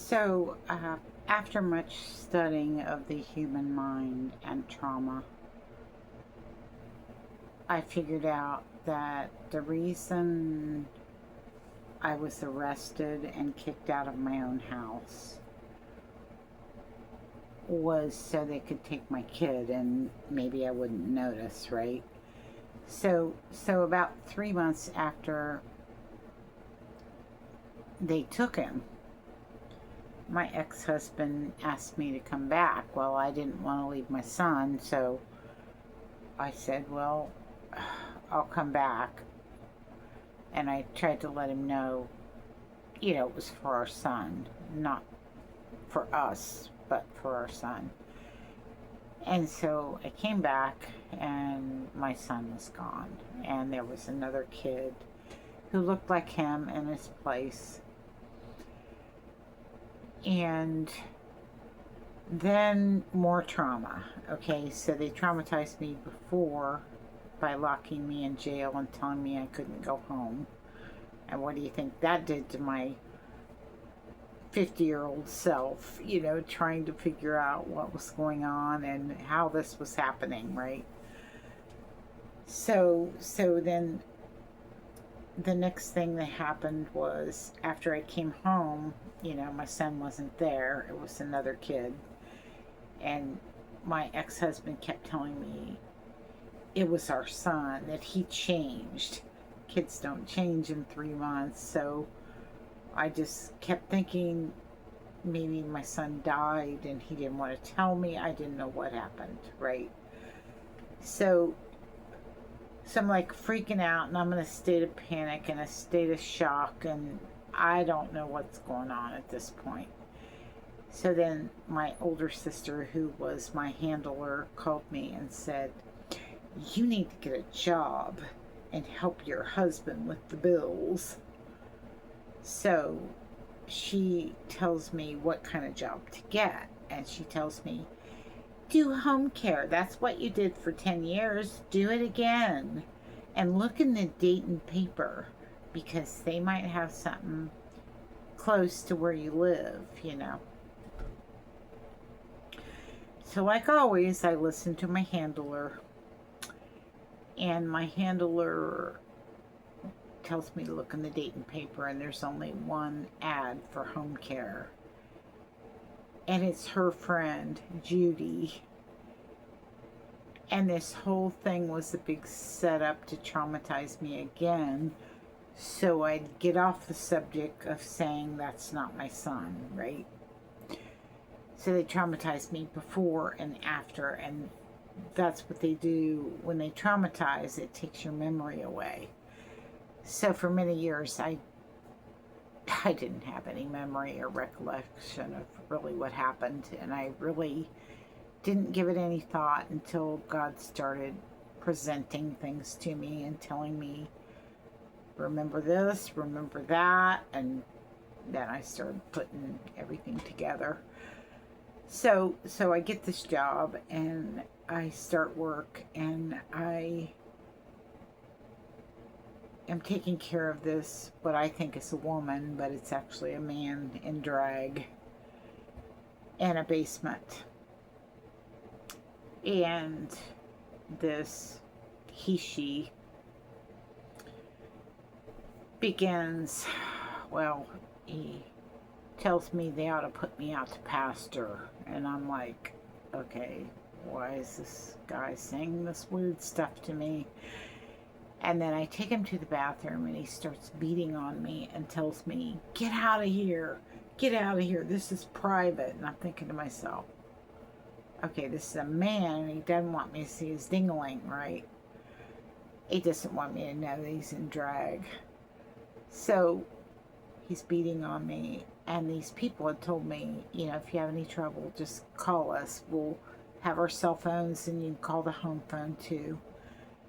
So, after much studying of the human mind and trauma, I figured out that the reason I was arrested and kicked out of my own house was so they could take my kid and maybe I wouldn't notice, right? So about 3 months after they took him, my ex-husband asked me to come back. Well, I didn't want to leave my son, so I said, well, I'll come back. And I tried to let him know, it was for our son, not for us, but for our son. And so I came back, and my son was gone. And there was another kid who looked like him in his place. And then more trauma. Okay, so they traumatized me before by locking me in jail and telling me I couldn't go home. And what do you think that did to my 50-year-old self, trying to figure out what was going on and how this was happening, right? So then the next thing that happened was after I came home, my son wasn't there. It was another kid. And my ex-husband kept telling me it was our son, that he changed. Kids don't change in 3 months. So I just kept thinking maybe my son died and he didn't want to tell me. I didn't know what happened, right? So I'm like freaking out, and I'm in a state of panic and a state of shock, and I don't know what's going on at this point. So then my older sister, who was my handler, called me and said, you need to get a job and help your husband with the bills. So she tells me what kind of job to get, and she tells me, do home care. That's what you did for 10 years. Do it again. And look in the Dayton paper, because they might have something close to where you live, So like always, I listen to my handler. And my handler tells me to look in the Dayton paper, and there's only one ad for home care. And it's her friend, Judy. And this whole thing was a big setup to traumatize me again, so I'd get off the subject of saying that's not my son, right? So they traumatized me before and after, and that's what they do when they traumatize. It takes your memory away. So for many years, I didn't have any memory or recollection of really what happened, and I really didn't give it any thought until God started presenting things to me and telling me, remember this, remember that, and then I started putting everything together. So I get this job, and I start work, and I am taking care of this, what I think is a woman, but it's actually a man in drag in a basement. And this she begins, well, he tells me they ought to put me out to pasture. And I'm like, okay, why is this guy saying this weird stuff to me? And then I take him to the bathroom, and he starts beating on me and tells me, get out of here, this is private. And I'm thinking to myself, okay, this is a man, and he doesn't want me to see his dingling, right? He doesn't want me to know that he's in drag. So he's beating on me, and these people had told me, if you have any trouble, just call us. We'll have our cell phones, and you can call the home phone too.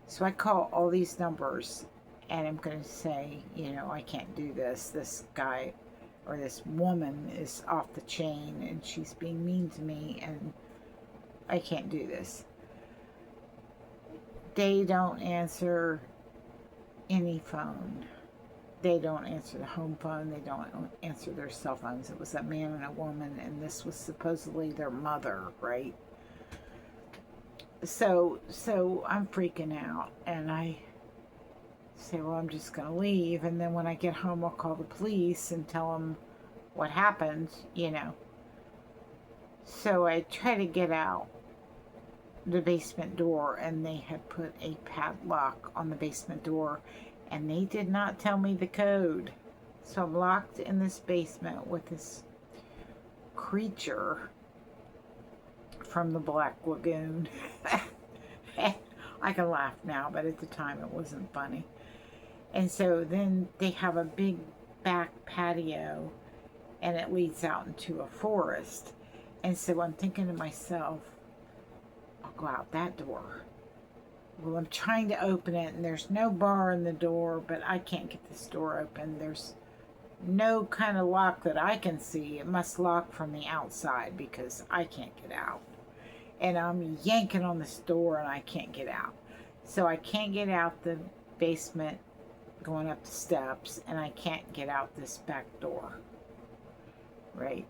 So I call all these numbers, and I'm going to say, I can't do this. This guy or this woman is off the chain, and she's being mean to me, and I can't do this. They don't answer any phone. they don't answer the home phone. They don't answer their cell phones. It was a man and a woman, and this was supposedly their mother, right? So I'm freaking out, and I say, well, I'm just going to leave. And then when I get home, I'll call the police and tell them what happened, you know. So I try to get out the basement door, and they had put a padlock on the basement door, and they did not tell me the code. So I'm locked in this basement with this creature from the Black Lagoon. I can laugh now, but at the time it wasn't funny. And so then they have a big back patio, and it leads out into a forest. And so I'm thinking to myself, I'll go out that door. Well, I'm trying to open it, and there's no bar in the door, but I can't get this door open. There's no kind of lock that I can see. It must lock from the outside because I can't get out. And I'm yanking on this door, and I can't get out. So I can't get out the basement going up the steps, and I can't get out this back door. Right?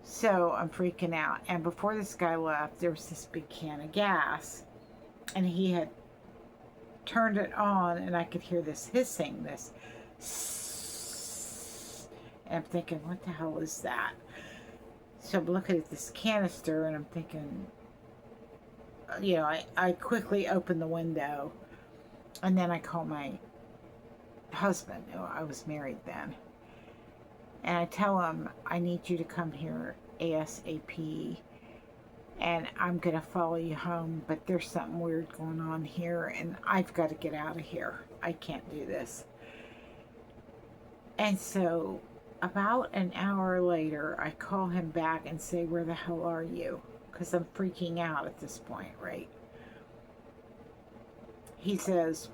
So I'm freaking out. And before this guy left, there was this big can of gas, and he had turned it on, and I could hear this hissing, this and I'm thinking, what the hell is that? So I'm looking at this canister, and I'm thinking, you know, I quickly open the window, and then I call my husband. I was married then. And I tell him, I need you to come here ASAP, and I'm going to follow you home, but there's something weird going on here, and I've got to get out of here. I can't do this. And so about an hour later, I call him back and say, where the hell are you? Because I'm freaking out at this point, right? He says,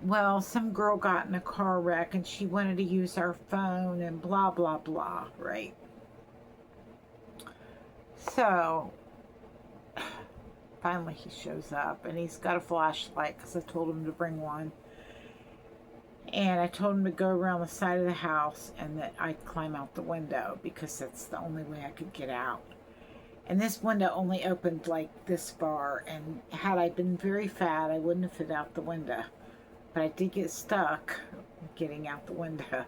well, some girl got in a car wreck and she wanted to use our phone and blah, blah, blah, right? So, finally he shows up, and he's got a flashlight because I told him to bring one. And I told him to go around the side of the house and that I'd climb out the window because that's the only way I could get out. And this window only opened like this far, and had I been very fat, I wouldn't have fit out the window. But I did get stuck getting out the window.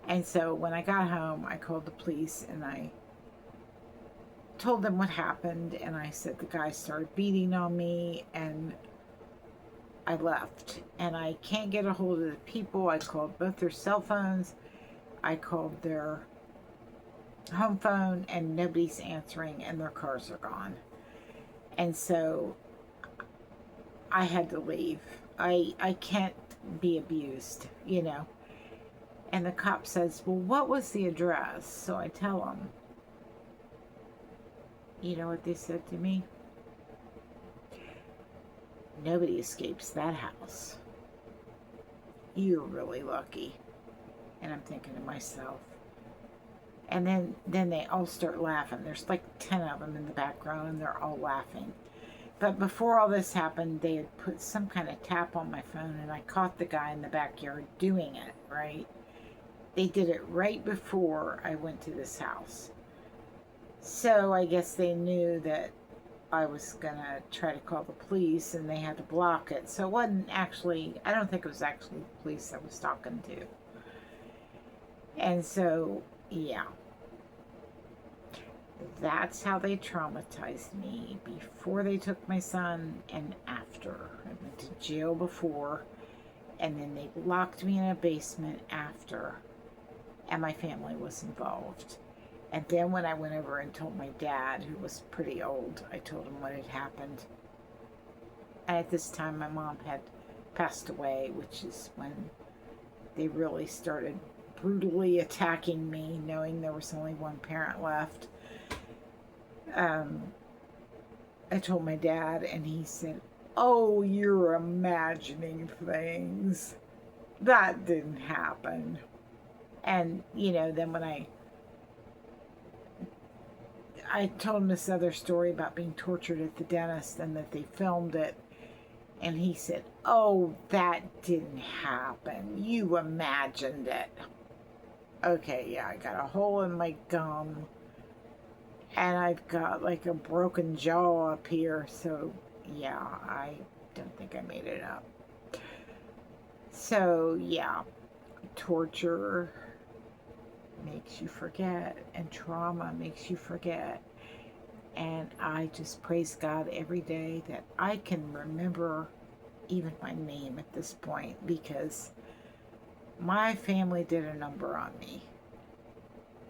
And so when I got home, I called the police, and I told them what happened, and I said the guy started beating on me, and I left. And I can't get a hold of the people. I called both their cell phones. I called their home phone, and nobody's answering, and their cars are gone. And so I had to leave. I can't be abused, you know. And the cop says, well, what was the address? So I tell him. You know what they said to me? Nobody escapes that house. You're really lucky. And I'm thinking to myself. And then they all start laughing. There's like 10 of them in the background, and they're all laughing. But before all this happened, they had put some kind of tap on my phone, and I caught the guy in the backyard doing it, right? They did it right before I went to this house. So I guess they knew that I was going to try to call the police, and they had to block it. So it wasn't actually, I don't think it was actually the police I was talking to. And so, yeah. That's how they traumatized me before they took my son and after. I went to jail before, and then they locked me in a basement after, and my family was involved. And then when I went over and told my dad, who was pretty old, I told him what had happened. And at this time, my mom had passed away, which is when they really started brutally attacking me, knowing there was only one parent left. I told my dad, and he said, oh, you're imagining things. That didn't happen. And, you know, then when I told him this other story about being tortured at the dentist, and that they filmed it, And he said, "Oh, that didn't happen. You imagined it." Okay, yeah, I got a hole in my gum and I've got like a broken jaw up here. So, yeah, I don't think I made it up. So, yeah, torture makes you forget, and trauma makes you forget. And I just praise God every day that I can remember even my name at this point, because my family did a number on me.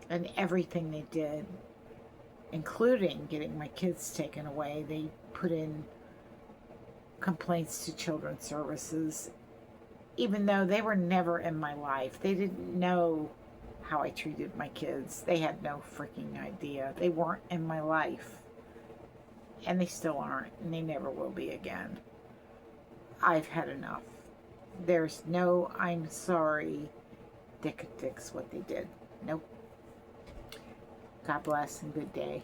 And everything they did, including getting my kids taken away, they put in complaints to children's services, even though they were never in my life. They didn't know how I treated my kids. They had no freaking idea. They weren't in my life. And they still aren't, and they never will be again. I've had enough. There's no "I'm sorry" that could fix what they did. Nope. God bless and good day.